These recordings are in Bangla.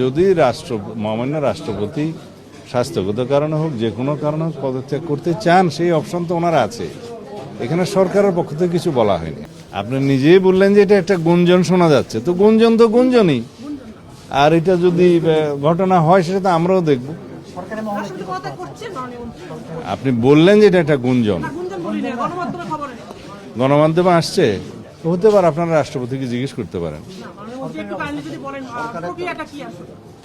যদি মহামান্য রাষ্ট্রপতি স্বাস্থ্যগত কারণে হোক যে কোনো কারণে হোক পদত্যাগ করতে চান সেই অপশন তো ওনার আছে। এখানে সরকারের পক্ষ থেকে কিছু বলা হয়নি। আপনি নিজেই বললেন যে এটা একটা গুঞ্জন শোনা যাচ্ছে, তো গুঞ্জনই। আর এটা যদি ঘটনা হয় সেটা তো আমরাও দেখব। আপনি বললেন যে এটা একটা গুঞ্জন, গণমাধ্যমে আসছে, হতে পারে আপনারা রাষ্ট্রপতিকে জিজ্ঞেস করতে পারেন।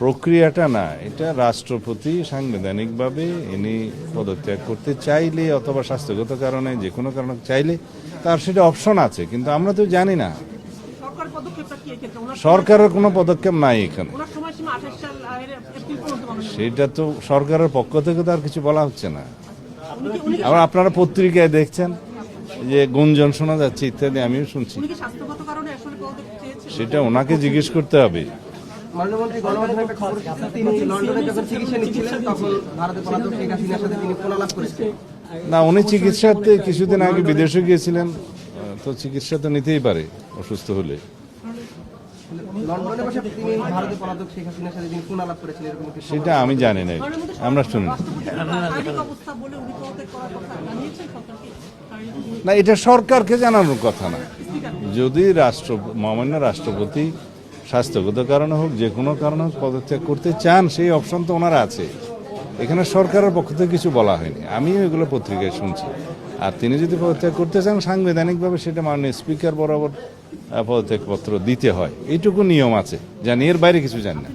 প্রক্রিয়াটা না, এটা রাষ্ট্রপতি সাংবিধানিকভাবে ইনি পদত্যাগ করতে চাইলে অথবা স্বাস্থ্যগত কারণে যে কোনো কারণে চাইলে তার সেটা অপশন আছে, কিন্তু আমরা তো জানি না। সরকারের কোনো পদক্ষেপ নাই এখানে, সেটা তো সরকারের পক্ষ থেকে তো আর কিছু বলা হচ্ছে না। আবার আপনারা পত্রিকায় দেখছেন যে গুঞ্জন শোনা যাচ্ছে ইত্যাদি, আমিও শুনছি। সেটা ওনাকে জিজ্ঞেস করতে হবে। না, উনি চিকিৎসাতে কিছুদিন আগে বিদেশে গিয়েছিলেন, তো চিকিৎসা তো নিতেই পারে অসুস্থ হলে। সেটা আমি জানি না, আমরা শুনি না, এটা সরকারকে জানানোর কথা না। যদি মহামান্য রাষ্ট্রপতি স্বাস্থ্যগত কারণে হোক যে কোনো কারণে হোক পদত্যাগ করতে চান সেই অপশন তো ওনার আছে। এখানে সরকারের পক্ষ থেকে কিছু বলা হয়নি, আমিও এগুলো পত্রিকায় শুনছি। আর তিনি যদি পদত্যাগ করতে চান সাংবিধানিকভাবে সেটা মাননীয় স্পিকার বরাবর পদত্যাগপত্র দিতে হয়, এইটুকু নিয়ম আছে, জানি, এর বাইরে কিছু জানি না।